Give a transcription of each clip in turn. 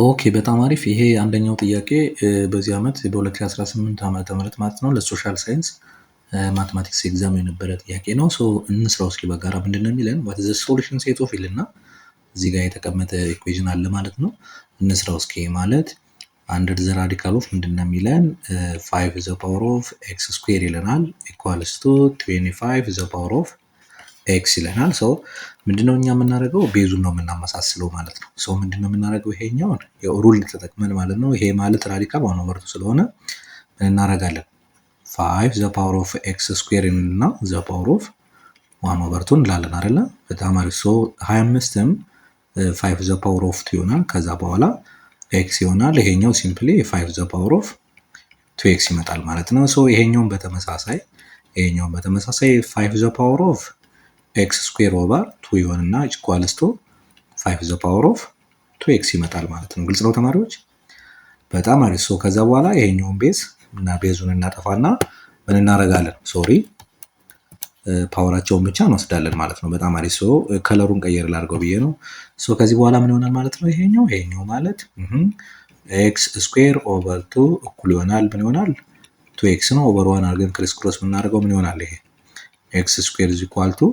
ኦኬ በጣም አሪፍ። ይሄ አንደኛው ጥያቄ በዚህ ዓመት በ2018 ዓመተ ምህረት ማለት ነው ለሶሻል ሳይንስ ማትማቲክስ ኤግዛም የነበረ ጥያቄ ነው። ሶ እንስራው እስኪ በጋራ ምንድነው የሚለን what is the solution set of ይልና እዚህ ጋር የተቀመጠ ኢኩዌሽን አለ ማለት ነው። እንስራው እስኪ ማለት አንደር ዘ ራዲካል ኦፍ ምንድነው የሚለን 5 ዘ ፓወር ኦፍ ኤክስ ስኩዌር ይለናል ኢኳልስ ቱ 25 ዘ ፓወር ኦፍ ኤክስ ይለናል። ሶ ምንድነው እኛ የምናደርገው ቤዙን ነው የምናመሳስለው ማለት ነው። ሶ ምንድነው የምናደርገው ይሄኛውን ሩል ተጠቅመን ማለት ነው። ይሄ ማለት ራዲካል ዋን ኦቨር ቱ ስለሆነ ምን እናደርጋለን 5 ዘ ፓወር ኦፍ ኤክስ ስኩዌር እና ዘ ፓወር ኦፍ ዋን ኦቨር ቱ እንላለን አይደለ? በጣም አሪፍ። ሶ 25ም 5 ዘ ፓወር ኦፍ ቱ ይሆናል። ከዛ በኋላ ኤክስ ይሆናል። ይሄኛው ሲምፕሊ 5 ዘ ፓወር ኦፍ 2 ኤክስ ይመጣል ማለት ነው። ሶ ይሄኛውን በተመሳሳይ 5 ዘ ፓወር ኦፍ ኤክስ ስኩዌር ኦቨር 2 ይሆንና ኢኳልስ ቱ 5 ዘ ፓወር ኦፍ 2 ኤክስ ይመጣል ማለት ነው። ግልጽ ነው ተማሪዎች? በጣም አሪፍ። ሶ ከዛ በኋላ ይሄኛውን ቤዝ እና ቤዙን እናጠፋና ምን እናደርጋለን? ሶሪ ፓወራቸውን ብቻ እንወስዳለን ማለት ነው። በጣም አሪፍ። ሶ ከለሩን ቀየር ላድርገው ብዬ ነው። ሶ ከዚህ በኋላ ምን ይሆናል ማለት ነው? ይሄኛው ማለት ኤክስ ስኩዌር ኦቨር 2 እኩል ይሆናል ምን ይሆናል? 2 ኤክስ ነው። ኦቨር 1 አድርገን ክሪስ ክሮስ ብናደርገው ምን ይሆናል? ይሄ ኤክስ ስኩዌር ኢዝ ኢኳል ቱ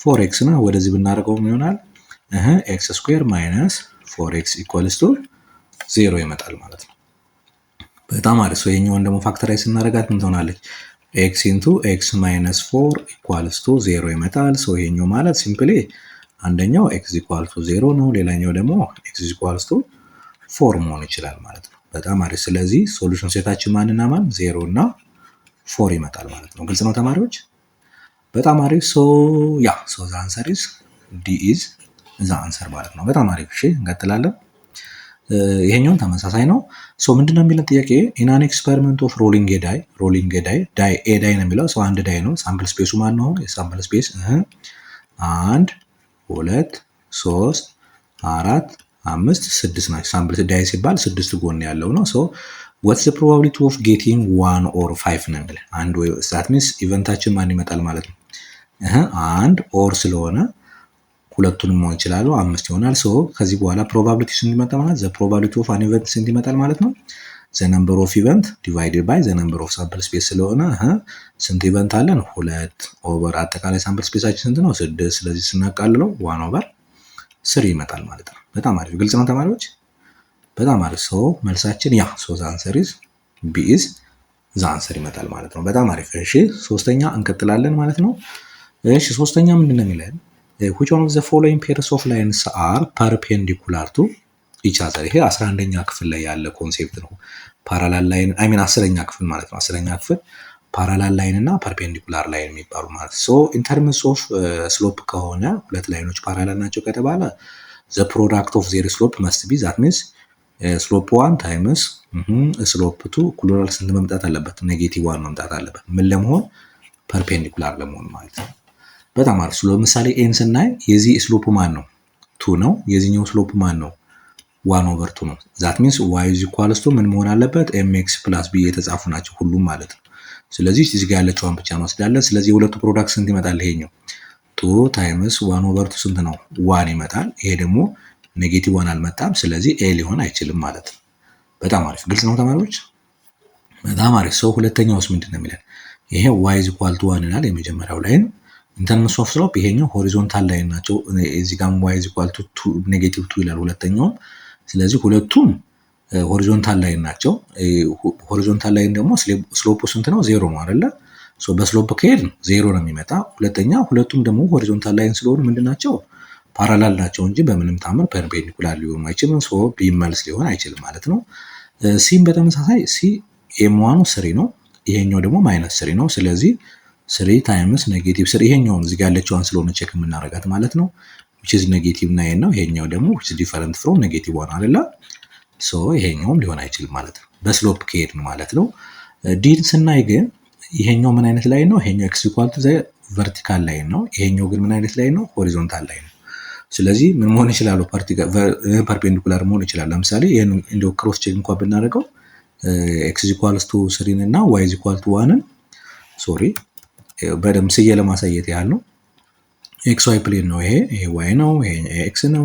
4 ኤክስ ነው። ወደዚህ ብናደርገው ምን ይሆናል? ኤክስ ስኩዌር ማይነስ 4 ኤክስ ኢኳልስ ቱ 0 ይመጣል ማለት ነው። በጣም አሪፍ። ሶ ይሄኛውን ደግሞ ፋክተራይዝ ስናደርጋት ምን ትሆናለች? ኤክስ ኢንቱ ኤክስ ማይነስ 4 ኢኳልስ ቱ 0 ይመጣል። ሶ ይሄኛው ማለት ሲምፕሊ አንደኛው ኤክስ ኢኳል ቱ 0 ነው፣ ሌላኛው ደግሞ ኤክስ ኢኳልስ ቱ 4 መሆን ይችላል ማለት ነው። በጣም አሪፍ። ስለዚህ ሶሉሽን ሴታችን ማንና ማን 0 እና 4 ይመጣል ማለት ነው። ግልጽ ነው ተማሪዎች? በጣም አሪፍ። ሶ ዘ አንሰር ኢዝ ዲ ኢዝ ዘ አንሰር ማለት ነው። በጣም አሪፍ። እሺ እንቀጥላለን። ይሄኛውን ተመሳሳይ ነው። ሶ ምንድነው የሚለን ጥያቄ ኢን አን ኤክስፐሪመንት ኦፍ ሮሊንግ ዳይ ኤ ዳይ ነው የሚለው። ሰው አንድ ዳይ ነው። ሳምፕል ስፔሱ ማን ነው? የሳምፕል ስፔስ 1 2 3 4 5 6 ናቸው። ሳምፕል ዳይ ሲባል 6 ጎን ያለው ነው። ሶ what's the probability of getting 1 or 5 ነው የሚለው። አንድ ወይ that means ኢቨንታችን ማን ይመጣል ማለት ነው? አንድ ኦር ስለሆነ ሁለቱንም መሆን ይችላሉ 5 ይሆናል። ሶ ከዚህ በኋላ ፕሮባቢሊቲ ስንት ይመጣል ማለት ዘ ፕሮባቢሊቲ ኦፍ አን ኢቨንት ስንት ይመጣል ማለት ነው? ዘ ነምበር ኦፍ ኢቨንት ዲቫይድድ ባይ ዘ ነምበር ኦፍ ሳምፕል ስፔስ ስለሆነ ስንት ኢቨንት አለን? 2 ኦቨር አጠቃላይ ሳምፕል ስፔሳችን ስንት ነው? 6። ስለዚህ ስናቃልለው 1 ኦቨር 3 ይመጣል ማለት ነው። በጣም አሪፍ። ግልጽ ነው ተማሪዎች? በጣም አሪፍ። ሶ መልሳችን ሶ ዘ አንሰር ኢዝ ቢ ኢዝ ዘ አንሰር ይመጣል ማለት ነው። በጣም አሪፍ። እሺ ሶስተኛ እንቀጥላለን ማለት ነው። እሺ ሶስተኛ ምንድነው የሚለን which one of the following pairs of lines are perpendicular to each other? ይሄ 11ኛ ክፍል ላይ ያለ ኮንሴፕት ነው። ፓራላል ላይን አይ ሚን 10ኛ ክፍል ማለት ነው። 10ኛ ክፍል ፓራላል ላይን እና ፐርፔንዲኩላር ላይን የሚባሉ ማለት ሶ ኢን ተርምስ ኦፍ ስሎፕ ከሆነ ሁለት ላይኖች ፓራላል ናቸው ከተባለ the product of their slope must be that means ስሎፕ 1 ታይምስ ስሎፕ 2 እኩል ይሆናል ስንት መምጣት አለበት? ኔጌቲቭ 1 መምጣት አለበት። ምን ለመሆን? ፐርፔንዲኩላር ለመሆን ማለት ነው። በጣም አሪፍ። ለምሳሌ ኤን ስናይ የዚህ ስሎፕ ማን ነው? 2 ነው። የዚህኛው ስሎፕ ማን ነው? 1 ኦቨር 2 ነው። ዛት ሚንስ y is equals to ምን መሆን አለበት? mx plus b የተጻፉ ናቸው ሁሉም ማለት ነው። ስለዚህ እዚህ ጋር ያለችውን ብቻ እንወስዳለን። ስለዚህ የሁለቱ ፕሮዳክት ስንት ይመጣል? ይሄኛው 2 ታይምስ 1 ኦቨር 2 ስንት ነው? 1 ይመጣል። ይሄ ደግሞ ኔጌቲቭ 1 አልመጣም። ስለዚህ ኤ ሊሆን አይችልም ማለት ነው። በጣም አሪፍ። ግልጽ ነው ተማሪዎች? በጣም አሪፍ። ሰው ሁለተኛውስ ምንድነው የሚለን? ይሄ y is equal to 1 ይላል የመጀመሪያው ላይን ኢንተርምስ ኦፍ ስሎፕ ይሄኛው ሆሪዞንታል ላይን ናቸው። እዚህ ጋር y is equal to 2 ኔጌቲቭ 2 ይላል ሁለተኛው። ስለዚህ ሁለቱም ሆሪዞንታል ላይን ናቸው። ሆሪዞንታል ላይን ደግሞ ስሎፑ ስንት ነው? 0 ነው አይደለ? ሶ በስሎፕ ከሄድ 0 ነው የሚመጣ። ሁለተኛ ሁለቱም ደግሞ ሆሪዞንታል ላይን ስለሆኑ ምንድናቸው? ፓራላል ናቸው እንጂ በምንም ታምር ፐርፔንዲኩላር ሊሆኑ አይችልም። ሶ ቢ መልስ ሊሆን አይችልም ማለት ነው። ሲም በተመሳሳይ ሲ ኤም1 3 ነው፣ ይሄኛው ደግሞ ማይነስ 3 ነው። ስለዚህ 3 ታይምስ ኔጌቲቭ 3 ይሄኛውን እዚህ ጋር ያለችውን ስለሆነ ቼክ የምናደርጋት ማለት ነው which is ኔጌቲቭ 9 ነው። ይሄኛው ደግሞ which is different from ኔጌቲቭ 1 አይደለ? ሶ ይሄኛውም ሊሆን አይችልም ማለት ነው በስሎፕ ከሄድ ነው ማለት ነው። ዲን ስናይ ግን ይሄኛው ምን አይነት ላይን ነው? ይሄኛው x equal to the vertical ላይን ነው። ይሄኛው ግን ምን አይነት ላይን ነው? ሆሪዞንታል ላይን ነው። ስለዚህ ምን መሆን ይችላል? ፐርፔንዲኩላር መሆን ይችላል። ለምሳሌ ይሄን እንደው ክሮስ ቼክ እንኳን ብናደርገው x equals to 3 እና y equal to 1 ሶሪ በደም ስዬ ለማሳየት ያህል ነው። ኤክስ ዋይ ፕሌን ነው። ይሄ ዋይ ነው፣ ይሄ ኤክስ ነው።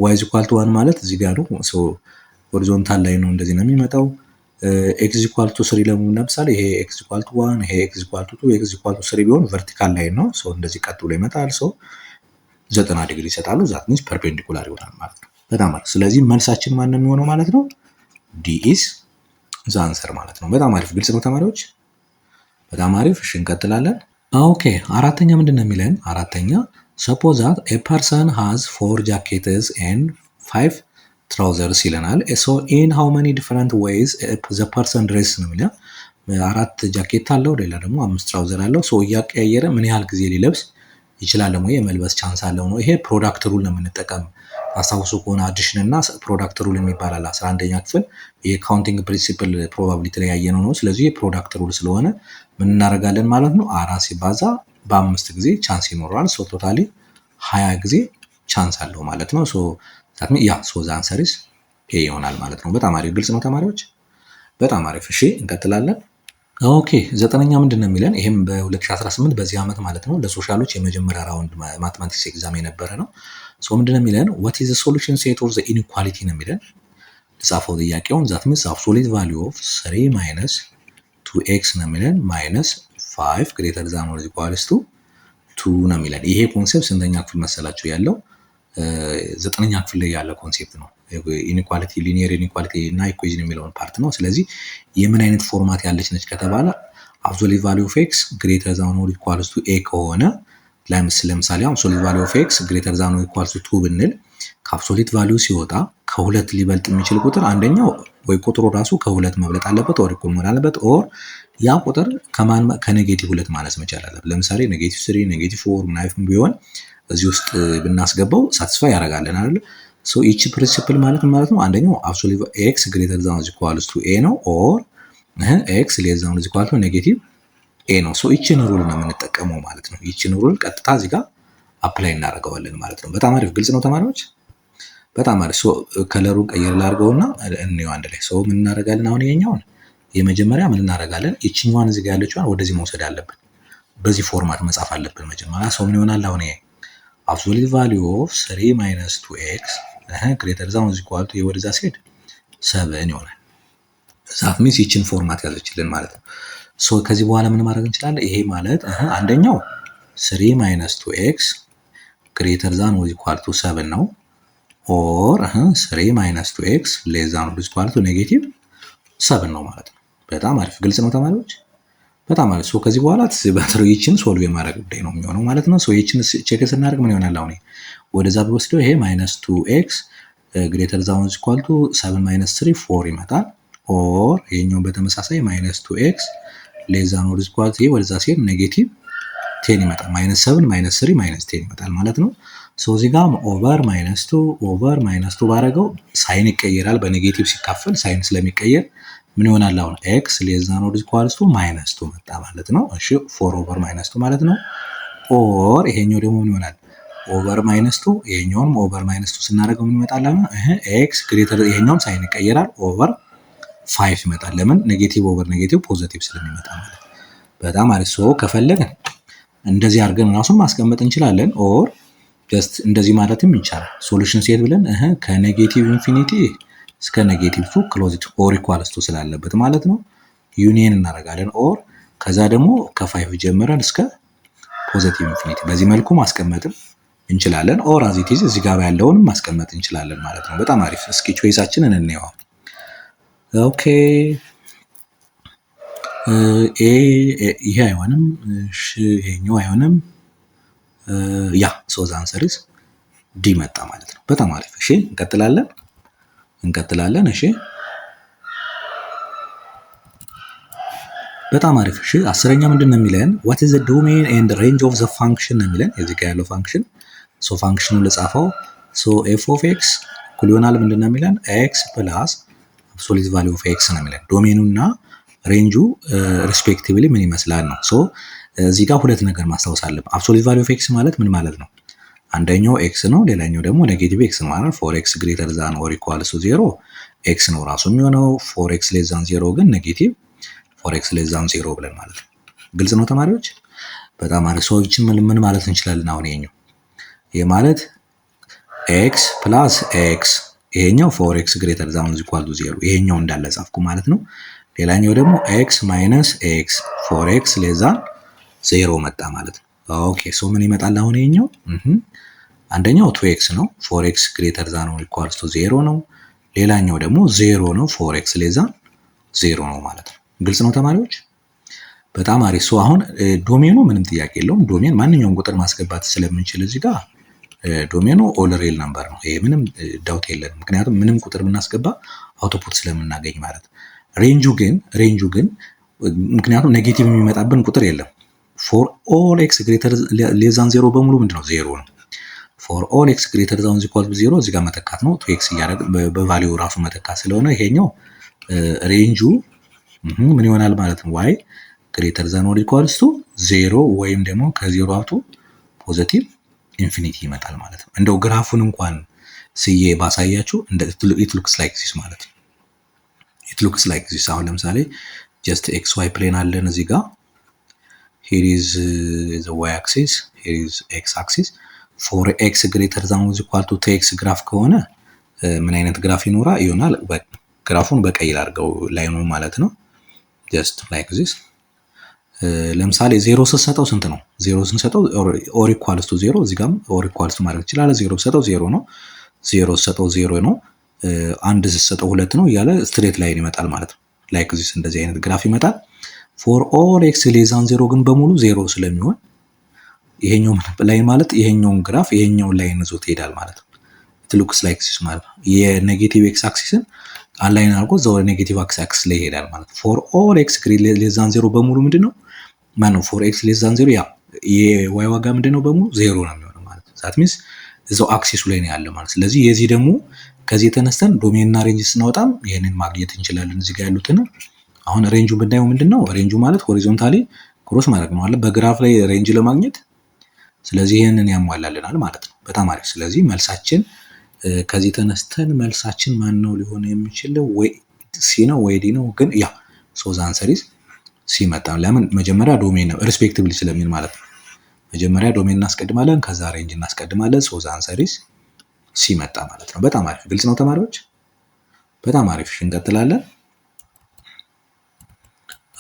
y is equal to 1 ማለት እዚህ ጋር ነው። ሶ ሆሪዞንታል ላይ ነው እንደዚህ ነው የሚመጣው። x is equal to 3 ለምን ለምሳሌ ይሄ x is equal to 1 ይሄ x is equal to 2 x is equal to 3 ቢሆን ቨርቲካል ላይ ነው። ሶ እንደዚህ ቀጥ ብሎ ይመጣል። ሶ 90 ዲግሪ ይሰጣሉ። ዛት ሚንስ ፐርፔንዲኩላር ይሆናል ማለት ነው። በጣም አሪፍ። ስለዚህ መልሳችን ማን ነው የሚሆነው ማለት ነው? ዲ ኢዝ ዘ አንሰር ማለት ነው። በጣም አሪፍ። ግልጽ ነው ተማሪዎች? በጣም አሪፍ። እሺ እንቀጥላለን። ኦኬ አራተኛ ምንድን ነው የሚለን? አራተኛ suppose that a person has 4 jackets and 5 trousers ይለናል። so in how many different ways the person dresses ነው የሚለው። 4 ጃኬት አለው፣ ሌላ ደግሞ 5 ትራውዘር አለው። ሶ እያቀያየረ ምን ያህል ጊዜ ሊለብስ ይችላል ወይ የመልበስ ቻንስ አለው ነው። ይሄ ፕሮዳክት ሩል ነው የምንጠቀም። አስታውሱ ከሆነ አዲሽን እና ፕሮዳክት ሩል የሚባል አለ 11ኛ ክፍል የካውንቲንግ ፕሪንሲፕል ፕሮባቢሊቲ ላይ ያየነው ነው። ስለዚህ የፕሮዳክት ሩል ስለሆነ ምን እናደርጋለን ማለት ነው? 4 ሲባዛ በ5 ጊዜ ቻንስ ይኖረዋል። ሶ ቶታሊ 20 ጊዜ ቻንስ አለው ማለት ነው። ሶ ታትሚ ያ ሶ ዘ አንሰር ኢዝ ኤ ይሆናል ማለት ነው። በጣም አሪፍ። ግልጽ ነው ተማሪዎች? በጣም አሪፍ። እሺ እንቀጥላለን። ኦኬ ዘጠነኛ ምንድን ነው የሚለን? ይሄም በ2018 በዚህ ዓመት ማለት ነው ለሶሻሎች የመጀመሪያ ራውንድ ማትማቲክስ ኤግዛም የነበረ ነው። ሶ ምንድን ነው የሚለን? what is the solution set of the inequality ነው የሚለን። ጻፈው ጥያቄውን። ዛት ሚንስ absolute value of 3 minus 2x ነው የሚለን minus 5 greater than or equal to 2 ነው የሚለን። ይሄ ኮንሴፕት ስንተኛ ክፍል መሰላችሁ ያለው? 9ኛ ክፍል ላይ ያለ ኮንሴፕት ነው። ኢኒኳሊቲ ሊኒየር ኢኒኳሊቲ እና ኢኩዌሽን የሚለውን ፓርት ነው። ስለዚህ የምን አይነት ፎርማት ያለች ነች ከተባለ አብሶሉት ቫልዩ ኦፍ ኤክስ ግሬተር ዛን ኦር ኢኳልስ ቱ ኤ ከሆነ ለምሳሌ አብሶሉት ቫልዩ ኦፍ ኤክስ ግሬተር ዛን ኦር ኢኳልስ ቱ 2 ብንል ከአብሶሉት ቫልዩ ሲወጣ ከሁለት ሊበልጥ የሚችል ቁጥር አንደኛው ወይ ቁጥሩ ራሱ ከሁለት መብለጥ አለበት ኦር ኢኩል መሆን አለበት ኦር ያ ቁጥር ከኔጌቲቭ 2 ማነስ መቻል አለበት። ለምሳሌ ኔጌቲቭ 3 ኔጌቲቭ 4 ምናምን ቢሆን እዚህ ውስጥ ብናስገባው ሳቲስፋይ ያደርጋለን አይደል? ሶ ኢቺ ፕሪንሲፕል ማለት ነው አንደኛው አብሶሉት ኤክስ ግሬተር ዛን ኦር ኢኳልስ ቱ ኤ ነው ኦር ኤክስ ሌስ ዛን ኦር ኢኳል ቱ ኔጌቲቭ ኤ ነው። ሶ ኢቺን ሩል ነው የምንጠቀመው ማለት ነው። ኢቺን ሩል ቀጥታ እዚህ ጋር አፕላይ እናደርገዋለን ማለት ነው። በጣም አሪፍ። ግልጽ ነው ተማሪዎች? በጣም አሪፍ። ሶ ከለሩን ቀየር ላድርገውና እንየው አንድ ላይ። ሶ ምን እናደርጋለን አሁን? ይሄኛውን የመጀመሪያ ምን እናደርጋለን? ኢቺኛዋን እዚህ ጋር ያለችዋን ወደዚህ መውሰድ አለብን። በዚህ ፎርማት መጻፍ አለብን መጀመሪያ። ሶ ምን ይሆናል አሁን? ይሄ absolute value of 3 minus 2x greater than or equal to ወደዛ ሲሄድ 7 ይሆናል። ዛት ሚንስ ይችን ፎርማት ያዘችልን ማለት ነው። ሶ ከዚህ በኋላ ምን ማድረግ እንችላለን? ይሄ ማለት አንደኛው 3 minus 2x greater than or equal to 7 ነው ኦር 3 minus 2x less than or equal to negative 7 ነው ማለት ነው። በጣም አሪፍ። ግልጽ ነው ተማሪዎች? በጣም አሪፍ። ሶ ከዚህ በኋላ ይችን ሶልቭ የማድረግ ጉዳይ ነው የሚሆነው ማለት ነው። ሶ ይችን ቼክ ስናደርግ ምን ይሆናል አሁን? ወደዛ ቢወስደው ይሄ minus 2x greater than or equal to 7 minus 3 4 ይመጣል ኦር ይሄኛው በተመሳሳይ minus 2x less than or equal to ወደዛ ሲሄድ ኔጌቲቭ 10 ይመጣል። -7 -3 -10 ይመጣል ማለት ነው። ሶ እዚህ ጋር ኦቨር -2 ባረገው ሳይን ይቀየራል። በኔጌቲቭ ሲካፈል ሳይን ስለሚቀየር ምን ይሆናል አሁን? ኤክስ ሌስ ዛን ኦር ኢኳልስ ቱ -2 መጣ ማለት ነው። እሺ 4 ኦቨር -2 ማለት ነው። ኦር ይሄኛው ደግሞ ምን ይሆናል? ኦቨር -2 ይሄኛውንም ኦቨር -2 ስናደርገው ምን ይመጣል አሁን? ኤክስ ግሬተር ይሄኛውም ሳይን ይቀየራል ኦቨር 5 ይመጣል። ለምን? ኔጌቲቭ ኦቨር ኔጌቲቭ ፖዚቲቭ ስለሚመጣ ማለት ነው። በጣም አሪፍ። ሶ ከፈለግን እንደዚህ አድርገን ራሱን ማስቀመጥ እንችላለን ኦር ጀስት እንደዚህ ማለትም ይቻላል። ሶሉሽን ሴት ብለን ከኔጌቲቭ ኢንፊኒቲ እስከ ኔጌቲቭ 2 ክሎዝ ኢት ኦር ኢኳልስ ቱ ስላለበት ማለት ነው ዩኒየን እናደርጋለን ኦር ከዛ ደግሞ ከ5 ጀምረን እስከ ፖዚቲቭ ኢንፊኒቲ በዚህ መልኩ ማስቀመጥም እንችላለን ኦር አዝ ኢት ኢዝ እዚህ ጋር ያለውንም ማስቀመጥ እንችላለን ማለት ነው። በጣም አሪፍ። እስኪ ቾይሳችንን እንየው። ኦኬ ይሄ አይሆንም። እሺ ይሄኛው አይሆንም። ያ ሶ ዘ አንሰር ኢዝ ዲ መጣ ማለት ነው። በጣም አሪፍ። እሺ እንቀጥላለን። እሺ በጣም አሪፍ። እሺ አስረኛ ምንድነው የሚለን? what is the domain and range of the function ነው የሚለን። እዚህ ጋር ያለው ፋንክሽን ሶ ፋንክሽኑን ልጻፈው። ሶ f of x እኩል ይሆናል ምንድነው የሚለን? x plus absolute value of x ነው የሚለን። ዶሜኑና ሬንጁ ሪስፔክቲቭሊ ምን ይመስላል ነው። ሶ እዚህ ጋር ሁለት ነገር ማስታወስ አለብን። absolute value of x ማለት ምን ማለት ነው? አንደኛው x ነው፣ ሌላኛው ደግሞ ኔጌቲቭ x ነው ማለት 4x greater than or equal to 0 x ነው ራሱ የሚሆነው 4x less than 0 ግን ኔጌቲቭ 4x less than 0 ብለን ማለት ነው። ግልጽ ነው ተማሪዎች? በጣም አሪፍ። ሰዎችን ምን ማለት እንችላለን አሁን? ይሄ ማለት ኤክስ ፕላስ ኤክስ ይሄኛው ፎር ኤክስ ግሬተር ዛን ኢኳል ቱ 0 ይሄኛው እንዳለ ጻፍኩ ማለት ነው። ሌላኛው ደግሞ ኤክስ ማይነስ ኤክስ ፎር ኤክስ ሌዛ 0 መጣ ማለት ነው። ኦኬ ሶ ምን ይመጣል አሁን ይሄኛው አንደኛው 2x ነው 4x ግሬተር ዛን ኦር ኢኳልስ ቱ 0 ነው። ሌላኛው ደግሞ 0 ነው 4x ሌዛ 0 ነው ማለት ነው። ግልጽ ነው ተማሪዎች? በጣም አሪፍ። ሶ አሁን ዶሜኑ ምንም ጥያቄ የለውም። ዶሜን ማንኛውም ቁጥር ማስገባት ስለምንችል እዚህ ጋር ዶሜኑ ኦል ሪል ነምበር ነው። ይሄ ምንም ዳውት የለንም። ምክንያቱም ምንም ቁጥር ብናስገባ አውቶፑት ስለምናገኝ ማለት ነው። ሬንጁ ግን ምክንያቱም ኔጌቲቭ የሚመጣብን ቁጥር የለም። ፎር ኦል ኤክስ ግሬተር ሌስ ዛን 0 በሙሉ ምንድነው 0 ነው። ፎር ኦል ኤክስ ግሬተር ዛን ኢኳል ቱ 0 እዚህ ጋር መተካት ነው። 2x እያደረግን በቫልዩ ራሱ መተካት ስለሆነ ይሄኛው ሬንጁ ምን ይሆናል ማለት ነው y ግሬተር ዛን ኦር ኢኳልስ ቱ 0 ወይም ደግሞ ከ0 አውቶ ፖዚቲቭ ኢንፊኒቲ ይመጣል ማለት ነው። እንደው ግራፉን እንኳን ስዬ ባሳያችሁ እንደ it looks like this ማለት ነው። it looks like this አሁን ለምሳሌ just xy ፕሌን አለን እዚህ ጋር here is the y axis here is x axis for x greater than or equal to 2x ግራፍ ከሆነ ምን አይነት ግራፍ ይሆናል? ግራፉን በቀይ ላድርገው ላይኑ ማለት ነው። just like this ለምሳሌ 0 ስትሰጠው ስንት ነው? 0 ስንሰጠው or equals to 0 እዚህ ጋርም or equals to ማድረግ ይችላል። 0 ስትሰጠው 0 ነው። 0 ስትሰጠው 0 ነው። 1 ስትሰጠው 2 ነው እያለ ስትሬት ላይን ይመጣል ማለት ነው። like this እንደዚህ አይነት ግራፍ ይመጣል። for all x less than 0 ግን በሙሉ 0 ስለሚሆን ይሄኛው ላይን ማለት ይሄኛውን ግራፍ ይሄኛውን ላይን ይዞት ይሄዳል ማለት ነው። it looks like this ማለት ነው። የኔጌቲቭ x አክሲስን አላይን አድርጎ ዘው ኔጌቲቭ አክሲስ ላይ ይሄዳል ማለት ነው። for all x less than 0 በሙሉ ምንድነው ማነው for x less than 0 ያ የy ዋጋ ምንድነው በሙሉ 0 ነው የሚሆነው ማለት ነው። that means እዛው አክሲሱ ላይ ነው ያለው ማለት። ስለዚህ የዚህ ደግሞ ከዚህ ተነስተን ዶሜን እና ሬንጅ ስናወጣም ይሄንን ማግኘት እንችላለን። እዚህ ጋር ያሉትን አሁን ሬንጁ ብናየው ምንድነው ሬንጁ ማለት ሆሪዞንታሊ ክሮስ ማድረግ ነው አለ በግራፍ ላይ ሬንጅ ለማግኘት። ስለዚህ ይሄንን ያሟላልናል ማለት ነው። በጣም አሪፍ። ስለዚህ መልሳችን ከዚህ ተነስተን መልሳችን ማን ነው ሊሆን የሚችለው? ወይ ሲ ነው ወይ ዲ ነው? ግን ያ ሶ ዘ አንሰር ኢዝ ሲ መጣ። ለምን መጀመሪያ ዶሜን ነው ሪስፔክቲቭሊ ስለሚል ማለት ነው። መጀመሪያ ዶሜን እናስቀድማለን፣ ከዛ ሬንጅ እናስቀድማለን። ሶ ዘ አንሰር ኢዝ ሲ መጣ ማለት ነው። በጣም አሪፍ። ግልጽ ነው ተማሪዎች? በጣም አሪፍ። እንቀጥላለን።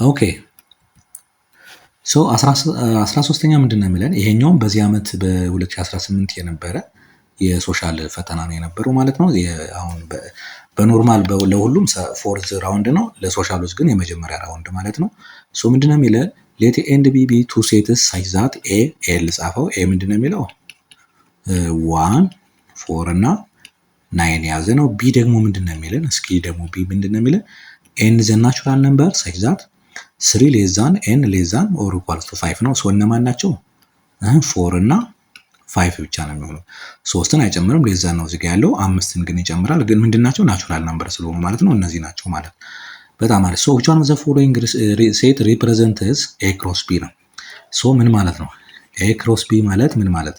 ኦኬ ሶ 13ኛ ምንድነው የሚለን? ይሄኛውም በዚህ ዓመት በ2018 የነበረ የሶሻል ፈተና ነው የነበረው ማለት ነው። አሁን በኖርማል ለሁሉም ፎርዝ ራውንድ ነው፣ ለሶሻሎች ግን የመጀመሪያ ራውንድ ማለት ነው። ሶ ምንድነው የሚለን? ሌት ኤንድ ቢ ቢ ቱ ሴትስ ሳይዝ ዛት ኤ ኤል ጻፈው። ኤ ምንድነው የሚለው 1 4 እና 9 ያዘ ነው። ቢ ደግሞ ምንድነው የሚለን? እስኪ ደግሞ ቢ ምንድነው የሚለን? ኤን ዘ ናቹራል ነምበር ሳይዝ ዛት 3 ሌስ ዛን ኤን ሌስ ዛን ኦር ኢኳልስ ቱ 5 ነው። ሶ እነማን ናቸው? 4 እና 5 ብቻ ነው የሚሆነው። 3ን አይጨምርም፣ ሌስ ዛን ነው እዚህ ጋር ያለው። 5ን ግን ይጨምራል። ግን ምንድናቸው? ናቹራል ነምበር ስለሆኑ ማለት ነው። እነዚህ ናቸው ማለት። በጣም አሪፍ። ሶ which one of the following set represents a cross b ነው። ሶ ምን ማለት ነው? a cross b ማለት ምን ማለት?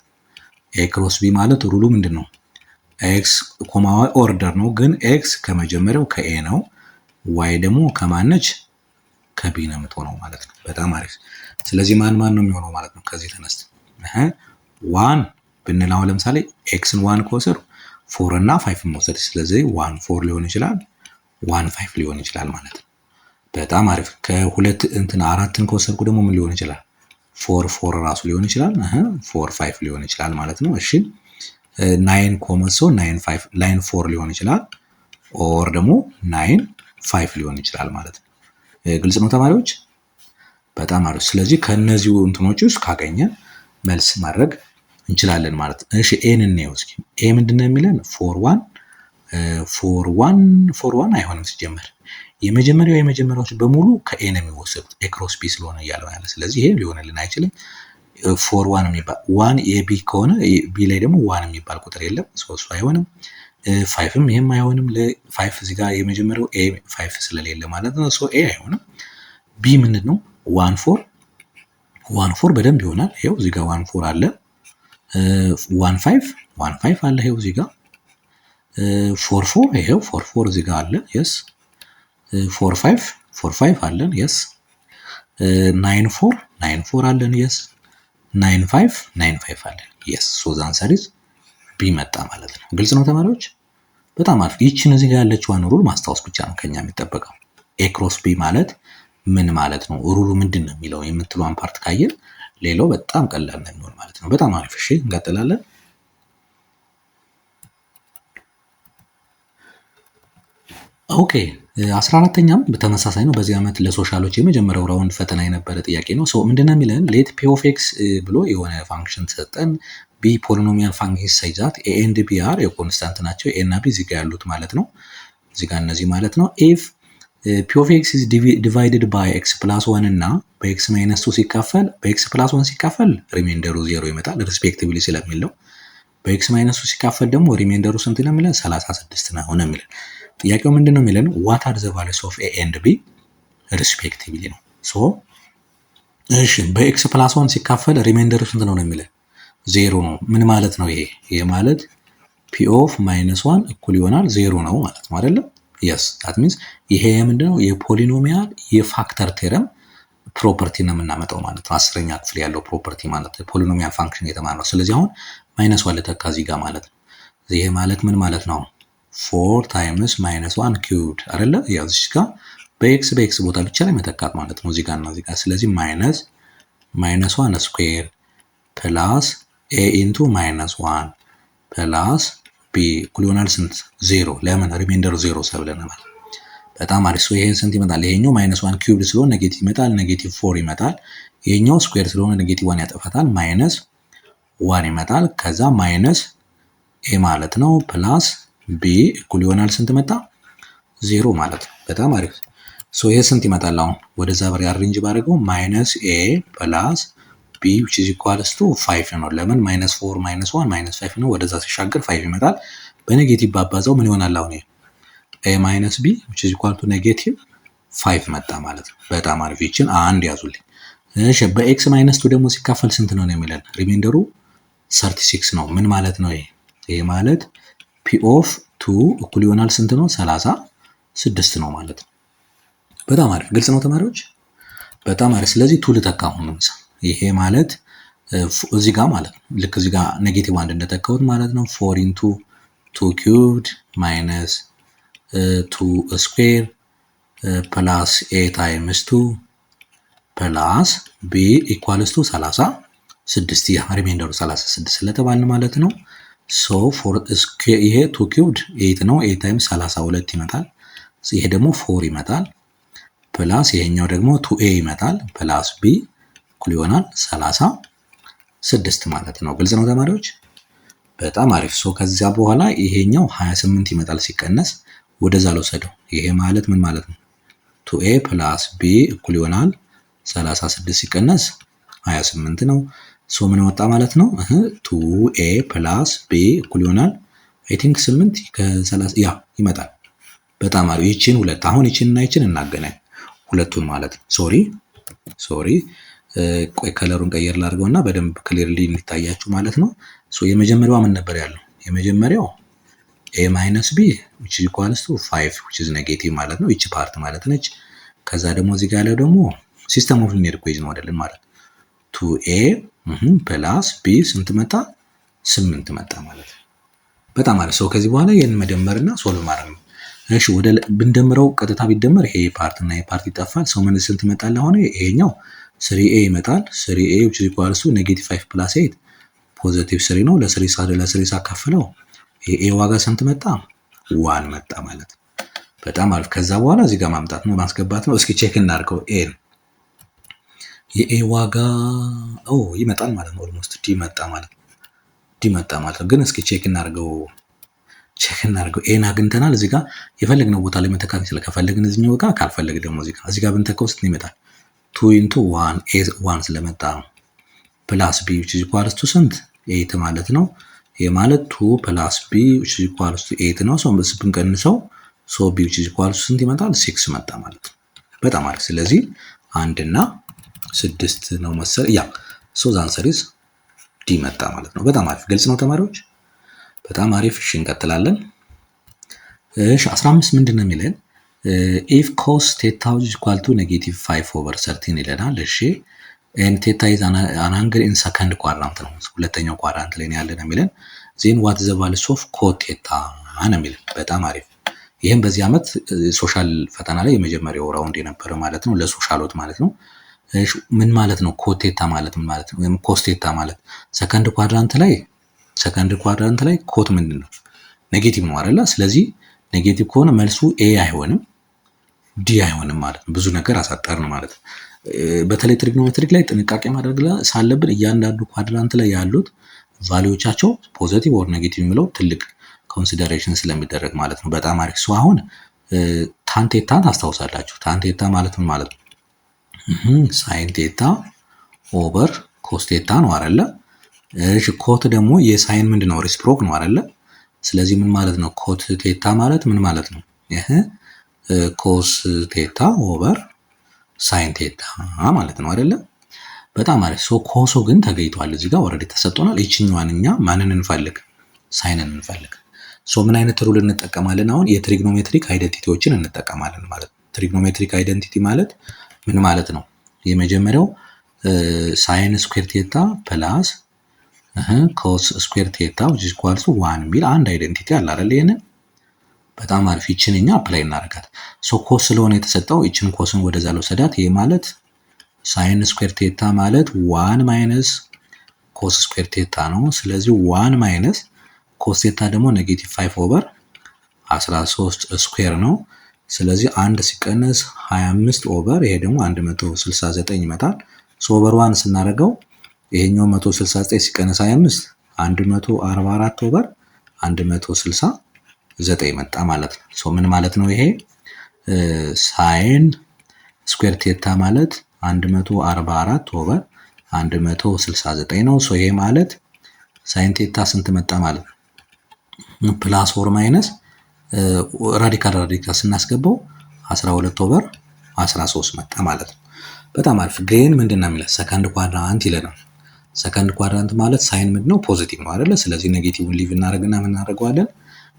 a cross b ማለት ሩሉ ምንድነው? x ኮማ y ኦርደር ነው። ግን x ከመጀመሪያው ከa ነው፣ y ደግሞ ከማነች ከb ነው የምትሆነው ማለት ነው። በጣም አሪፍ። ስለዚህ ማን ነው የሚሆነው ማለት ነው? ከዚህ ተነስተን 1 ብንላው ለምሳሌ xን 1 ከወሰዱ 4 እና 5 መውሰድ። ስለዚህ 1 4 ሊሆን ይችላል፣ 1 5 ሊሆን ይችላል ማለት ነው። በጣም አሪፍ። ከሁለት እንትን 4ን ከወሰድኩ ደግሞ ምን ሊሆን ይችላል? 4 4 ራሱ ሊሆን ይችላል፣ 4 5 ሊሆን ይችላል ማለት ነው። እሺ 9 ኮመሶ 9 5 9 4 ሊሆን ይችላል፣ ኦር ደግሞ 9 5 ሊሆን ይችላል ማለት ነው። ግልጽ ነው ተማሪዎች? በጣም አሪፍ። ስለዚህ ከነዚሁ እንትኖች ውስጥ ካገኘን መልስ ማድረግ እንችላለን ማለት ነው። እሺ ኤን እንየው እስኪ። ኤ ምንድነው የሚለን? 4 1 አይሆንም ሲጀመር። የመጀመሪያዎች በሙሉ ከኤ ነው የሚወሰዱት ኤ ክሮስ ቢ ስለሆነ እያለው ያለ። ስለዚህ ይሄ ሊሆንልን አይችልም። 4 1 የሚባል 1 የቢ ከሆነ ቢ ላይ ደግሞ 1 የሚባል ቁጥር የለም። እሱ አይሆንም። 5ም ይሄም አይሆንም። ለ5 እዚህ ጋር የመጀመሪያው ኤ 5 ስለሌለ ማለት ነው። ሶ ኤ አይሆንም። ቢ ምንድነው? 1 4 በደንብ ይሆናል። ይሄው እዚህ ጋር 1 4 አለ። 1 5 አለ። ይሄው እዚህ ጋር 4 4 ይሄው 4 4 እዚህ ጋር አለ። የስ 4 5 አለን። የስ 9 4 አለን። የስ 9 5 አለን። የስ ሶ ዘ አንሰር ኢዝ ቢ መጣ ማለት ነው። ግልጽ ነው ተማሪዎች? በጣም አሪፍ። ይችን እዚህ ጋር ያለችዋን ሩል ማስታወስ ብቻ ነው ከኛ የሚጠበቀው። ኤ ክሮስ ቢ ማለት ምን ማለት ነው፣ ሩሉ ምንድን ነው የሚለው የምትሏን ፓርት ካየን ሌላው በጣም ቀላል ነው የሚሆን ማለት ነው። በጣም አሪፍ። እሺ እንቀጥላለን። ኦኬ 14ኛም በተመሳሳይ ነው። በዚህ ዓመት ለሶሻሎች የመጀመሪያው ራውንድ ፈተና የነበረ ጥያቄ ነው። ምንድነው የሚለን ሌት ፒ ኦፍ ኤክስ ብሎ የሆነ ፋንክሽን ሰጠን። ቢ ፖሊኖሚያል ፋንክሽን ሳይዛት ኤ ኤንድ ቢ አር የኮንስታንት ናቸው። ኤ እና ቢ እዚህ ጋር ያሉት ማለት ነው። እዚህ ጋር እነዚህ ማለት ነው። ኢፍ ፒ ኦፍ ኤክስ ኢዝ ዲቫይድድ ባይ ኤክስ ፕላስ 1 እና በኤክስ ማይነስ 2 ሲካፈል በኤክስ ፕላስ 1 ሲካፈል ሪሜንደሩ 0 ይመጣል ሪስፔክቲቭሊ ስለሚለው፣ በኤክስ ማይነስ 2 ሲካፈል ደግሞ ሪሜንደሩ ስንት ነው የሚለን 36 ነው ነው የሚለን። ጥያቄው ምንድን ነው የሚለን ዋት አር ዘ ቫሉስ ኦፍ ኤ ኤንድ ቢ ሪስፔክቲቭሊ ነው። እሺ በኤክስ ፕላስ 1 ሲካፈል ሪሜንደሩ ስንት ነው የሚለን 0 ነው። ምን ማለት ነው ይሄ? ይሄ ማለት ፒ ኦፍ ማይነስ 1 እኩል ይሆናል 0 ነው ማለት ነው አይደለም? የስ ዳት ሚንስ ይሄ ምንድነው የፖሊኖሚያል የፋክተር ቴረም ፕሮፐርቲ ነው የምናመጣው ማለት ነው። 10ኛ ክፍል ያለው ፕሮፐርቲ ማለት ነው። ፖሊኖሚያል ፋንክሽን የተማርነው። ስለዚህ አሁን ማይነስ 1 ለተካ እዚህ ጋር ማለት ነው። ይሄ ማለት ምን ማለት ነው? 4 ታይምስ ማይነስ 1 ኪዩብድ አይደለ? ያው እዚህ ጋር በኤክስ ቦታ ብቻ ላይ መተካት ማለት ነው እዚህ ጋር እና እዚህ ጋር። ስለዚህ ማይነስ 1 ስኩዌር ፕላስ ኤ ኢንቱ ማይነስ 1 ፕላስ ቢ እኩል ይሆናል ስንት? 0። ለምን ሪሜንደር 0 ስለብለናል። በጣም አሪፍ። ይሄን ስንት ይመጣል? ይሄኛው ማይነስ 1 ኪዩብድ ስለሆነ ኔጌቲቭ ይመጣል፣ ኔጌቲቭ 4 ይመጣል። ይሄኛው ስኩዌር ስለሆነ ኔጌቲቭ 1 ያጠፋታል፣ ማይነስ 1 ይመጣል። ከዛ ማይነስ ኤ ማለት ነው ፕላስ ቢ እኩል ይሆናል ስንት መጣ? 0 ማለት ነው። በጣም አሪፍ። ይሄ ስንት ይመጣል? አሁን ወደዛ ብሬ አሬንጅ ባደረገው ማይነስ ኤ ፕላስ ቢ which is equals to 5 ነው። ለምን ማይነስ 4 ማይነስ 1 ማይነስ 5 ነው። ወደዛ ሲሻገር 5 ይመጣል። በኔጌቲቭ ባባዛው ምን ይሆናል? አሁን ኤ ማይነስ ቢ which is equal to ኔጌቲቭ 5 መጣ ማለት ነው። በጣም አሪፍ። ይችን አንድ ያዙልኝ። እሺ በኤክስ ማይነስ 2 ደግሞ ሲካፈል ስንት ነው የሚለን? ሪሜንደሩ 36 ነው። ምን ማለት ነው ይሄ? ይሄ ማለት ፒ ኦፍ 2 እኩል ይሆናል ስንት ነው? 36 ነው ማለት ነው። በጣም አሪፍ። ግልጽ ነው ተማሪዎች? በጣም አሪፍ። ስለዚህ 2 ልተካ አሁን ነው። ይሄ ማለት እዚህ ጋር ማለት ነው ልክ እዚህ ጋር ኔጌቲቭ 1 እንደተካሁት ማለት ነው። 4 ኢንቱ 2 ኪዩብድ ማይነስ 2 ስኩዌር ፕላስ ኤ ታይምስ 2 ፕላስ ቢ ኢኳልስ ቱ 36 ያ ሪሜንደሩ 36 ስለተባልን ማለት ነው። ይሄ 2 ኪዩብድ 8 ነው። 8 ታይምስ 32 ይመጣል። ይሄ ደግሞ 4 ይመጣል ፕላስ ይሄኛው ደግሞ 2a ይመጣል ፕላስ b እኩል ይሆናል 36 ማለት ነው። ግልጽ ነው ተማሪዎች? በጣም አሪፍ። ከዚያ በኋላ ይሄኛው 28 ይመጣል ሲቀነስ ወደዛ ልወሰደው። ይሄ ማለት ምን ማለት ነው? 2a ፕላስ b እኩል ይሆናል 36 ሲቀነስ 28 ነው። ምን ወጣ ማለት ነው? 2a ፕላስ b እኩል ይሆናል አይ ቲንክ 8 ከ30 ያ ይመጣል። በጣም አሪፍ። ይቺን ሁለት አሁን ይቺን እና ይቺን እናገናኝ ሁለቱን ማለት ነው። ሶሪ ቆይ ከለሩን ቀየር ላድርገውና በደንብ ክሊርሊ እንዲታያችሁ ማለት ነው። የመጀመሪያው ምን ነበር ያለው? የመጀመሪያው a minus b which is equals to 5 which is negative ማለት ነው። ይቺ ፓርት ማለት ነች። ከዛ ደግሞ እዚህ ጋር ያለው ደግሞ ሲስተም ኦፍ ሊኒየር ኢኩዌሽን ነው አይደለም ማለት 2a ፕላስ b ስንት መጣ? 8 መጣ ማለት ነው። በጣም አሪፍ። ከዚህ በኋላ ይሄን መደመርና ሶልቭ ማድረግ ነው። እሺ ወደ ብንደምረው ቀጥታ ቢደመር ይሄ ፓርት እና ይሄ ፓርት ይጠፋል። ምን ስንት ይመጣል? አሁን ይሄኛው 3a ይመጣል። 3a which is equals to negative 5 plus 8 ፖዚቲቭ 3 ነው። ለ3 ሳካፍለው ይሄ ዋጋ ስንት መጣ? 1 መጣ ማለት ነው። በጣም አሪፍ። ከዛ በኋላ እዚህ ጋር ማምጣት ነው ማስገባት ነው። እስኪ ቼክ እናድርገው። የኤ ዋጋ ይመጣል ማለት ነው። ኦልሞስት ዲ መጣ ማለት ነው። ግን እስኪ ቼክ እናድርገው ኤን አግኝተናል። እዚህ ጋር የፈለግነው ቦታ ላይ መተካት ይችላል። ከፈለግን እዚህኛው ጋር ካልፈለግ ደግሞ እዚህ ጋር ብንተካው ስንት ይመጣል? 2 into 1 1 ስለመጣ ነው። ፕላስ b which is equals to ስንት? 8 ማለት ነው። ይሄ ማለት 2 ፕላስ b which is equals to 8 ነው። ብንቀንሰው b which is equals to ስንት ይመጣል? 6 መጣ ማለት ነው። በጣም አሪፍ። ስለዚህ 1 እና 6 ነው መሰል ያ the answer is ዲ መጣ ማለት ነው። በጣም አሪፍ። ግልጽ ነው ተማሪዎች? በጣም አሪፍ። እሺ እንቀጥላለን። እሺ 15 ምንድን ነው የሚለን? if cos theta is equal to negative 5 over 13 ይለናል። እሺ and theta is an angle in second quadrant ነው። ሁለተኛው ኳድራንት ላይ ያለ ነው የሚለን። ዜን ዋት ዘ ቫልዩስ ኦፍ ኮት ቴታ ነው የሚል። በጣም አሪፍ። ይህም በዚህ ዓመት ሶሻል ፈተና ላይ የመጀመሪያው ራውንድ የነበረ ማለት ነው፣ ለሶሻሎት ማለት ነው። ምን ማለት ነው ኮት ቴታ ማለት ምን ማለት ነው? ወይም ኮስ ቴታ ማለት ሰከንድ ኳድራንት ላይ ኮት ምንድን ነው? ኔጌቲቭ ነው አይደለ? ስለዚህ ኔጌቲቭ ከሆነ መልሱ ኤ አይሆንም ዲ አይሆንም ማለት ነው። ብዙ ነገር አሳጠርን ማለት ነው። በተለይ ትሪግኖሜትሪክ ላይ ጥንቃቄ ማድረግ ሳለብን እያንዳንዱ ኳድራንት ላይ ያሉት ቫልዩዎቻቸው ፖዚቲቭ ኦር ኔጌቲቭ የሚለው ትልቅ ኮንሲደሬሽን ስለሚደረግ ማለት ነው። በጣም አሪፍ። ሶ አሁን ታንቴታን ታስታውሳላችሁ። ታንቴታ ማለት ምን ማለት ነው? ሳይን ቴታ ኦቨር ኮስ ቴታ ነው አይደለ? እሺ ኮት ደግሞ የሳይን ምንድን ነው? ሪስፕሮክ ነው አይደለ? ስለዚህ ምን ማለት ነው? ኮት ቴታ ማለት ምን ማለት ነው? ይሄ ኮስ ቴታ ኦቨር ሳይን ቴታ ማለት ነው አይደለ? በጣም አሪፍ። ሶ ኮሶ ግን ተገኝቷል እዚህ ጋር ኦልሬዲ ተሰጥቶናል። ይችኛዋን እኛ ማንን እንፈልግ? ሳይንን እንፈልግ። ሶ ምን አይነት ሩል እንጠቀማለን? አሁን የትሪግኖሜትሪክ አይደንቲቲዎችን እንጠቀማለን ማለት ነው። ትሪግኖሜትሪክ አይደንቲቲ ማለት ምን ማለት ነው? የመጀመሪያው ሳይን ስኩዌር ቴታ ፕላስ ኮስ ስኩዌር ቴታ which is equal to 1 የሚል አንድ አይደንቲቲ አለ አይደል? ይሄንን በጣም አሪፍ። ይችን እኛ አፕላይ እናደርጋት። ሶ ኮስ ስለሆነ የተሰጠው ይችን ኮስን ወደዛ ለወሰዳት። ይሄ ማለት ሳይን ስኩዌር ቴታ ማለት 1 ማይነስ ኮስ ስኩዌር ቴታ ነው። ስለዚህ 1 ማይነስ ኮስ ቴታ ደግሞ ኔጌቲቭ 5 ኦቨር 13 ስኩዌር ነው። ስለዚህ 1 ሲቀነስ 25 ኦቨር ይሄ ደግሞ 169 ይመጣል። ሶ ኦቨር 1 ስናደርገው ይሄኛው 169 ሲቀነስ 25 144 ኦቨር 169 መጣ ማለት ነው። ሶ ምን ማለት ነው ይሄ? ሳይን ስኩዌር ቴታ ማለት 144 ኦቨር 169 ነው። ሶ ይሄ ማለት ሳይን ቴታ ስንት መጣ ማለት ነው? ፕላስ ኦር ማይነስ ራዲካል ስናስገባው 12 ኦቨር 13 መጣ ማለት ነው። በጣም አሪፍ። ግን ምንድነው የሚለው? ሰከንድ ኳድራንት ይለናል። ሰከንድ ኳድራንት ማለት ሳይን ምንድነው? ፖዚቲቭ ነው አይደለ? ስለዚህ ኔጌቲቭን ሊቭ እናደርግና ምን እናደርገዋለን?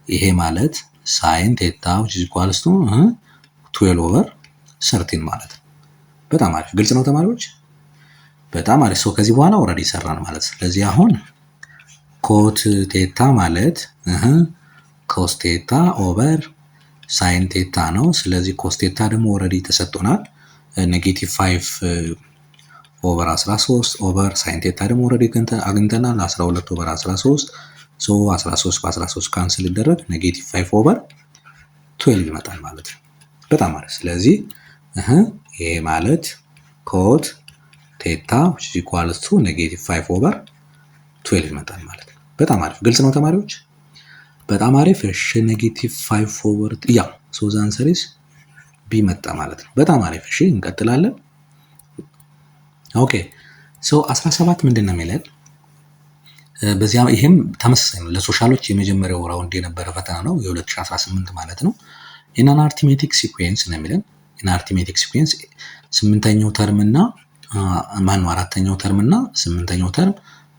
ይሄ ማለት ሳይን ቴታ which is equals to 12 ኦቨር 13 ማለት ነው። በጣም አሪፍ። ግልጽ ነው ተማሪዎች? በጣም አሪፍ። ሶ ከዚህ በኋላ ኦልሬዲ ሰራን ማለት። ስለዚህ አሁን ኮት ቴታ ማለት ኮስ ቴታ ኦቨር ሳይን ቴታ ነው። ስለዚህ ኮስ ቴታ ደግሞ ኦልሬዲ ተሰጥቶናል ኔጌቲቭ 5 ኦቨር 13 ኦቨር ሳይን ቴታ ደግሞ ኦልሬዲ አግኝተናል 12 ኦቨር 13። ሶ 13 በ13 ካንስል ይደረግ ኔጌቲቭ 5 ኦቨር 12 ይመጣል ማለት ነው። በጣም አሪፍ። ስለዚህ ይሄ ማለት ኮት ቴታ which is equal to ኔጌቲቭ 5 ኦቨር 12 ይመጣል ማለት ነው። በጣም አሪፍ። ግልጽ ነው ተማሪዎች? በጣም አሪፍ። እሺ ኔጌቲቭ 5 ኦቨር ያ ሶ ዘ አንሰር ኢዝ ቢ መጣ ማለት ነው። በጣም አሪፍ። እሺ እንቀጥላለን። ኦኬ ሶ 17 ምንድን ነው የሚለን? በዚያ ይሄም ተመሳሳይ ነው። ለሶሻሎች የመጀመሪያው ራውንድ የነበረ ፈተና ነው የ2018 ማለት ነው። ኢን አን አርቲሜቲክ ሲኩዌንስ ነው የሚለን። ኢን አርቲሜቲክ ሲኩዌንስ 8ኛው ተርም እና አራተኛው ተርም እና 8ኛው ተርም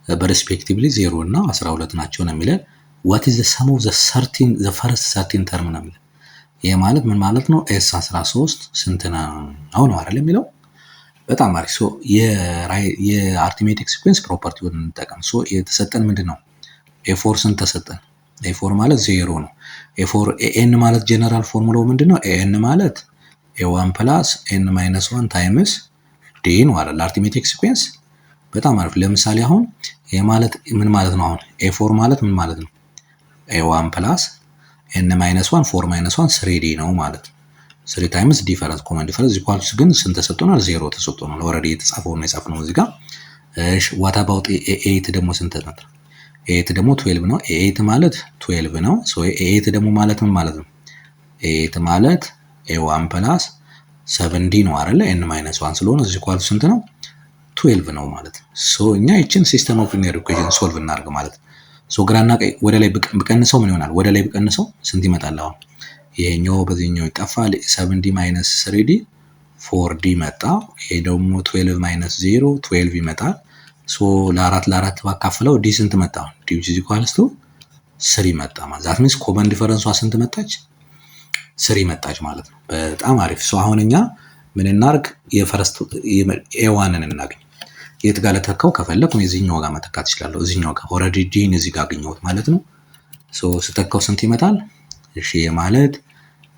በሬስፔክቲቭሊ 0 እና 12 ናቸው ነው የሚለን። what is the sum of the first 13 ተርም ነው የሚለን። ይሄ ማለት ምን ማለት ነው? ኤስ 13 ስንት ነው ነው አይደል የሚለው። በጣም አሪፍ። ሶ የአርቲሜቲክ ሲኩዌንስ ፕሮፐርቲውን እንጠቀም። ሶ የተሰጠን ምንድነው? ኤ4 ስንት ተሰጠን? ኤ4 ማለት 0 ነው። ኤ4 ኤን ማለት ጀነራል ፎርሙላው ምንድነው? ኤን ማለት ኤ1 ፕላስ ኤን ማይነስ 1 ታይምስ ዲ ነው አይደል አርቲሜቲክ ሲኩዌንስ። በጣም አሪፍ። ለምሳሌ አሁን ይሄ ማለት ምን ማለት ነው? አሁን ኤ4 ማለት ምን ማለት ነው? ኤ1 ፕላስ ኤን ማይነስ 1 4 ማይነስ 1 3ዲ ነው ማለት ነው። 3 ታይምስ ዲፈረንስ ኮመን ዲፈረንስ ኢኳልስ ግን ስንት ተሰጥቶናል? 0 ተሰጥቶናል። ኦልሬዲ የተጻፈው ነው የጻፍነው እዚህ ጋር። እሺ ዋት አባውት ኤ8 ደግሞ ስንት ነው? ኤ8 ደግሞ 12 ነው። ኤ8 ማለት 12 ነው። ሶ ኤ8 ደግሞ ማለት ምን ማለት ነው? ኤ8 ማለት ኤ1 ፕላስ 7ዲ ነው አይደለ? ኤን ማይነስ 1 ስለሆነ እዚህ ኢኳልስ ስንት ነው? 12 ነው ማለት ነው። ሶ እኛ ይችን ሲስተም ኦፍ ሊኒየር ኢኩዌሽን ሶልቭ እናድርግ ማለት ነው። ሶ ግራና ቀኝ ወደ ላይ ብቀንሰው ምን ይሆናል? ወደ ላይ ብቀንሰው ስንት ይመጣል? አሁን ይሄኛው በዚህኛው ይጠፋል። 7ዲ ማይነስ 3ዲ 4ዲ መጣ። ይሄ ደግሞ 12 ማይነስ 0 12 ይመጣል። ሶ ለአራት ባካፍለው ዲ ስንት መጣ? ዲ which is equals to 3 መጣ ማለት ዛት ሚንስ ኮመን ዲፈረንሷ ስንት መጣች? 3 መጣች ማለት ነው። በጣም አሪፍ። ሶ አሁን እኛ ምን እናርግ? የፈረስት ኤ1ን እናገኝ። የት ጋር ለተካው ከፈለኩ እዚህኛው ጋር መተካት እችላለሁ። እዚህኛው ጋር ኦልሬዲ ዲን እዚህ ጋር አገኘሁት ማለት ነው። ሶ ስተካው ስንት ይመጣል? እሺ ማለት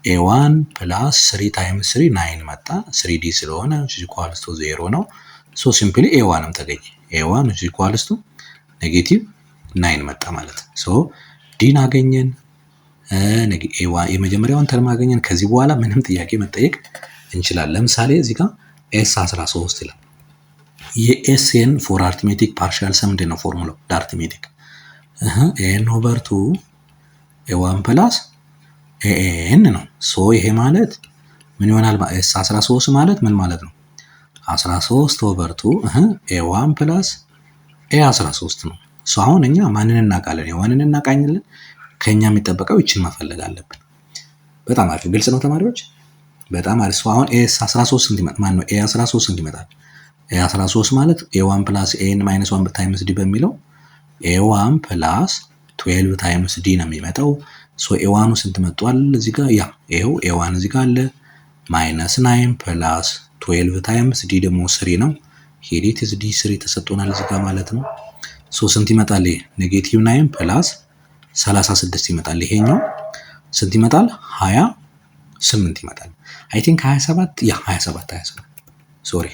a1 + 3 × 3 9 መጣ። 3d ስለሆነ ኢኳልስ ቱ 0 ነው። ሶ ሲምፕሊ a1ም ተገኘ። a1 ኢኳልስ ቱ -9 መጣ ማለት ነው። ሶ ዲን አገኘን፣ የመጀመሪያውን ተርም አገኘን። ከዚህ በኋላ ምንም ጥያቄ መጠየቅ እንችላለን። ለምሳሌ እዚህ ጋር s13 ይላል። የኤስኤን ፎር አርትሜቲክ ፓርሻል ሰም ምንድን ነው ፎርሙላው? ለአርትሜቲክ n/2 a1 + an ነው። ሶ ይሄ ማለት ምን ይሆናል? s13 ማለት ምን ማለት ነው? 13/2 a1 + a13 ነው። ሶ አሁን እኛ ማንን እናውቃለን? a1ን እናውቃለን። ከኛ የሚጠበቀው ይችን መፈለግ አለብን። በጣም አሪፍ ግልጽ ነው ተማሪዎች፣ በጣም አሪፍ። ሶ አሁን s13 ስንት ይመጣል? ማን ነው a13 ስንት ይመጣል? a13 ማለት a1 + an - 1 ታይምስ d በሚለው a1 + 12 ታይምስ d ነው የሚመጣው። ሶ a1 ስንት መጥቷል? እዚህ ጋር ያ ይሄው a1 እዚህ ጋር አለ -9 + 12 ታይምስ d ደግሞ 3 ነው። ሄዲት is d 3 ተሰጥቶናል እዚህ ጋር ማለት ነው። ሶ ስንት ይመጣል? -9 + 36 ይመጣል። ይሄኛው ስንት ይመጣል? 28 ይመጣል። አይ ቲንክ 27 ያ 27 ሶሪ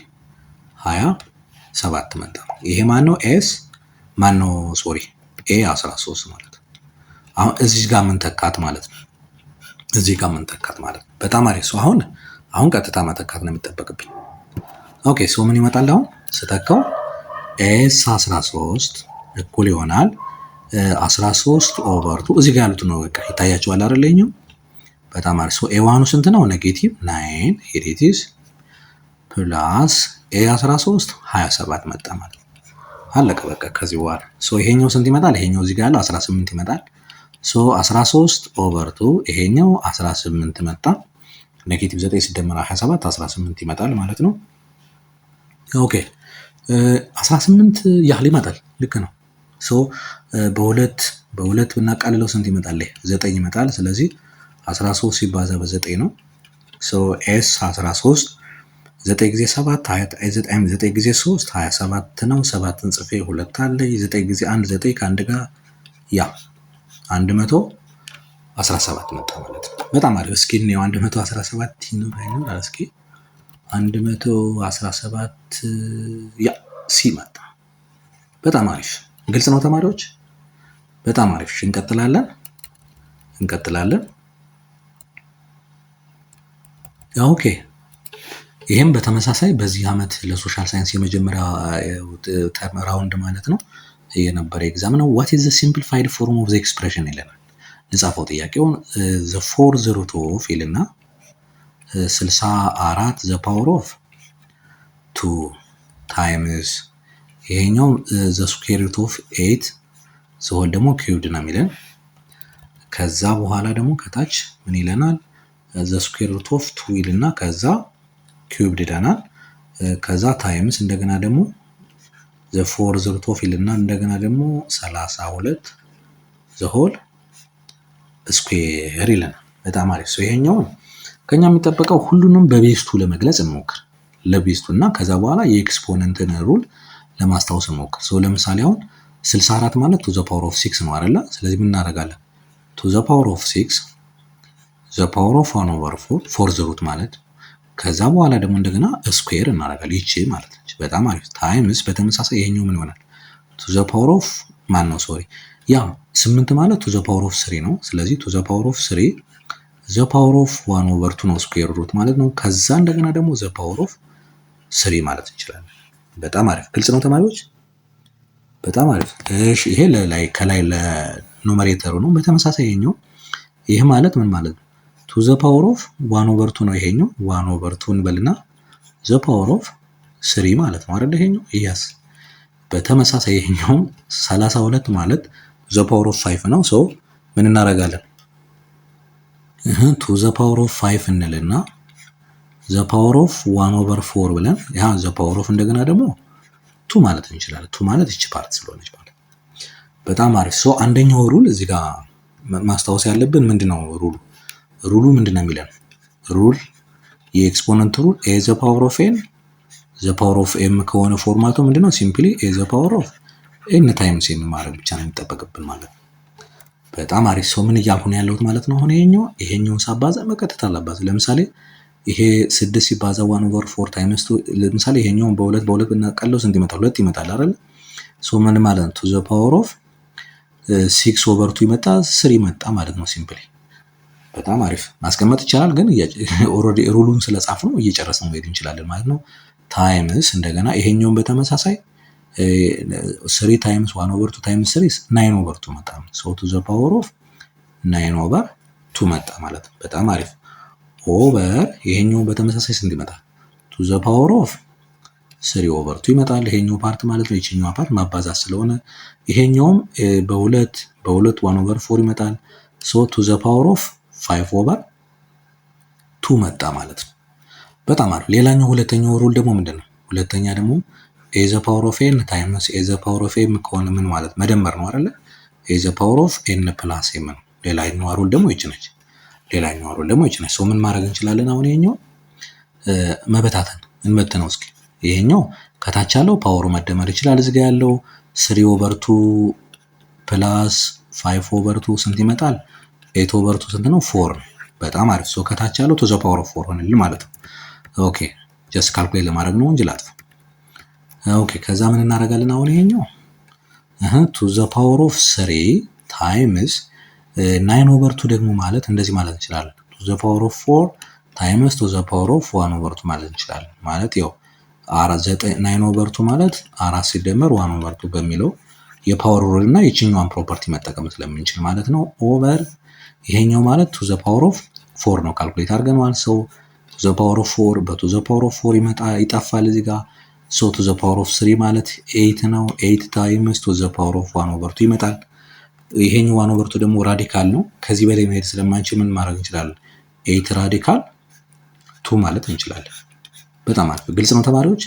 27 መጣ። ይሄ ማን ነው? ኤስ ማን ነው? ሶሪ a13 ማለት ነው። አሁን እዚህ ጋር ምን ተካት ማለት ነው። እዚህ ጋር ምን ተካት ማለት ነው። በጣም አሪፍ። ሶ አሁን ቀጥታ መተካት ነው የሚጠበቅብኝ። ኦኬ ሶ ምን ይመጣል? አሁን ስተካው s13 እኩል ይሆናል 13/2 እዚህ ጋር ያሉት ነው። በቃ ይታያቸዋል አይደለኝም? በጣም አሪፍ። ሶ a1 ስንት ነው? -9 ሄዲቲስ ፕላስ a13 27 መጣ ማለት ነው። አለቀ በቃ ከዚህ በኋላ። ሶ ይሄኛው ስንት ይመጣል? ይሄኛው እዚህ ጋር ያለው 18 ይመጣል። ሶ 13/2 ይሄኛው 18 መጣ። -9 ሲደመር 27 18 ይመጣል ማለት ነው። ኦኬ 18 ያህል ይመጣል። ልክ ነው። ሶ በሁለት ብናቃልለው ስንት ይመጣል? 9 ይመጣል። ስለዚህ 13 ሲባዛ በ9 ነው። ሶ s 13 9 ጊዜ 7 9 ጊዜ 3 27 ነው። 7ን ጽፌ 2 አለ። 9 ጊዜ 1 9 ከአንድ ጋር ያ 117 መጣ ማለት ነው። በጣም አሪፍ። እስኪ ነው 117 ይኖር እስኪ 117 ያ ሲ መጣ። በጣም አሪፍ ግልጽ ነው ተማሪዎች፣ በጣም አሪፍ። እንቀጥላለን። ኦኬ ይሄም በተመሳሳይ በዚህ አመት ለሶሻል ሳይንስ የመጀመሪያ ተርም ራውንድ ማለት ነው የነበረ ኤግዛም ነው። what is the simplified form of the expression ይለናል። እንጻፈው ጥያቄውን the fourth root of ይልና 64 the power of 2 times ይሄኛው the square root of 8 ዘሆል ደግሞ ኪዩብድ ነው የሚለን። ከዛ በኋላ ደግሞ ከታች ምን ይለናል? the square root of 2 ይልና ከዛ ኪዩብድ ይለናል። ከዛ ታይምስ እንደገና ደግሞ the fourth root of ይልና እንደገና ደግሞ 32 the whole square ይለናል። በጣም አሪፍ። ሶ ይሄኛው ከኛ የሚጠበቀው ሁሉንም በቤስቱ ለመግለጽ እንሞክር። ለቤስቱ እና ከዛ በኋላ የኤክስፖነንትን ሩል ለማስታወስ እንሞክር። ሶ ለምሳሌ አሁን 64 ማለት to the power of 6 ነው አይደለ? ስለዚህ ምን እናደርጋለን? to the power of 6 the power of 1/4 fourth root ማለት ከዛ በኋላ ደግሞ እንደገና ስኩዌር እናደርጋለን። ይቺ ማለት ነች። በጣም አሪፍ። ታይምስ በተመሳሳይ ይሄኛው ምን ይሆናል? to the power of ማን ነው? ሶሪ ያ 8 ማለት to the power of 3 ነው። ስለዚህ to the power of 3 the power of 1/2 ነው ስኩዌር ሩት ማለት ነው። ከዛ እንደገና ደግሞ the power of 3 ማለት እንችላለን። በጣም አሪፍ ግልጽ ነው ተማሪዎች፣ በጣም አሪፍ። እሺ ይሄ ለላይ ከላይ ለኑሜሬተሩ ነው። በተመሳሳይ ይሄኛው ይሄ ማለት ምን ማለት ነው? to the power of 1/2 ነው። ይሄኛው 1/2 እንበልና the power of 3 ማለት ነው አይደል? ይሄኛው yes። በተመሳሳይ ይሄኛው 32 ማለት the power of 5 ነው። ሶ ምን እናደርጋለን? to the power of 5 እንልና the power of 1/4 ብለን ያ the power of እንደገና ደግሞ 2 ማለት እንችላለን። 2 ማለት እቺ ፓርት ስለሆነች ማለት በጣም አሪፍ። ሶ አንደኛው ሩል እዚህ ጋር ማስታወስ ያለብን ምንድነው? ሩሉ ምንድነው የሚለን? ሩል የኤክስፖነንት ሩል a the power of n ዘ ፓወር ኦፍ ኤም ከሆነ ፎርማቱ ምንድነው? ሲምፕሊ ኤ ዘ ፓወር ኦፍ ኤን ታይምስ ኤም ማድረግ ብቻ ነው የሚጠበቅብን ማለት ነው። በጣም አሪፍ ሰው ምን እያልኩ ነው ያለሁት ማለት ነው። አሁን ይሄኛውን ሳባዛ መቀጠል አለባት። ለምሳሌ ይሄ 6 ሲባዛ 1/4 ታይምስ 2 ለምሳሌ ይሄኛውን በሁለት ብናቀለው ስንት ይመጣል? 2 ይመጣል አይደል? ሶ ምን ማለት ነው? ቱ ዘ ፓወር ኦፍ 6/2 ይመጣ 3 ይመጣ ማለት ነው ሲምፕሊ። በጣም አሪፍ ማስቀመጥ ይቻላል፣ ግን ኦልሬዲ ሩሉን ስለጻፍ ነው እየጨረስን መሄድ እንችላለን ማለት ነው። ታይምስ እንደገና ይሄኛውን በተመሳሳይ 3 ታይምስ 1/2 ታይምስ 3 9/2 መጣ። ሶ ቱ ዘ ፓወር ኦፍ 9/2 መጣ ማለት ነው። በጣም አሪፍ። ኦቨር ይሄኛውን በተመሳሳይ ስንት ይመጣል? ቱ ዘ ፓወር ኦፍ 3/2 ይመጣል። ይሄኛው ፓርት ማለት ነው። ይችኛው ፓርት ማባዛት ስለሆነ ይሄኛውም በሁለት 1/4 ይመጣል። ሶ ቱ ዘ ፓወር ኦፍ 5/2 መጣ ማለት ነው። በጣም አሪፍ። ሌላኛው ሁለተኛው ሩል ደግሞ ምንድነው? ሁለተኛ ደግሞ ኤ ዘ ፓወር ኦፍ ኤን ታይምስ ኤ ዘ ፓወር ኦፍ ኤም ከሆነ ምን ማለት መደመር ነው አይደለ? ኤ ዘ ፓወር ኦፍ ኤን ፕላስ ኤም ነው። ሌላኛው ሩል ደግሞ ይች ነች። ሶ ምን ማድረግ እንችላለን? አሁን ይሄኛው መበታተን እንበትነው እስኪ። ይሄኛው ከታች ያለው ፓወሩ መደመር ይችላል። እዚህ ጋር ያለው 3/2 ፕላስ 5/2 ስንት ይመጣል? 8/2 ስንት ነው? 4 ነው። በጣም አሪፍ። ሶ ከታች ያለው ቱ ዘ ፓወር ኦፍ 4 ሆነልን ማለት ነው። ኦኬ ጀስት ካልኩሌት ለማድረግ ነው እንጂ ላጥፍ። ኦኬ ከዛ ምን እናደርጋለን? አሁን ይሄኛው ቱ ዘ ፓወር ኦፍ 3 ታይምስ 9/2 ደግሞ ማለት እንደዚህ ማለት እንችላለን። ቱ ዘ ፓወር ኦፍ 4 ታይምስ ቱ ዘ ፓወር ኦፍ 1/2 ማለት እንችላለን። ማለት ያው 9/2 ማለት 4 ሲደመር 1/2 በሚለው የፓወር ሩል እና የችኛዋን ፕሮፐርቲ መጠቀም ስለምንችል ማለት ነው። ኦቨር ይሄኛው ማለት ቱ ዘ ፓወር ኦፍ 4 ነው። ካልኩሌት አድርገናል። ሰው ቱ ዘ ፓወር ኦፍ 4 በቱ ዘ ፓወር ኦፍ 4 ይጠፋል እዚህ ጋር። ሶ ቱ ዘ ፓወር ኦፍ 3 ማለት 8 ነው። 8 ታይምስ ቱ ዘ ፓወር ኦፍ 1/2 ይመጣል። ይሄኛው 1/2 ደግሞ ራዲካል ነው። ከዚህ በላይ መሄድ ስለማንችል ምን ማድረግ እንችላለን? 8 ራዲካል 2 ማለት እንችላለን። በጣም አሪፍ። ግልጽ ነው ተማሪዎች?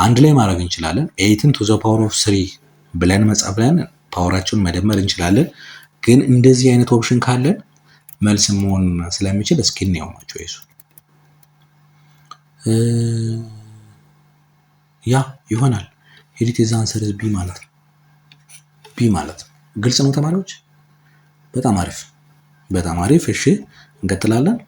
አንድ ላይ ማድረግ እንችላለን። 8ን ቱ ዘ ፓወር ኦፍ 3 ብለን መጻፍ ብለን ፓወራቸውን መደመር እንችላለን። ግን እንደዚህ አይነት ኦፕሽን ካለን መልስ መሆን ስለሚችል እስኪ እንየው ማቸው ይሱ ያ ይሆናል። ሄዲት ኢዝ አንሰር ቢ ማለት ነው። ግልጽ ነው ተማሪዎች? በጣም አሪፍ። እሺ እንቀጥላለን።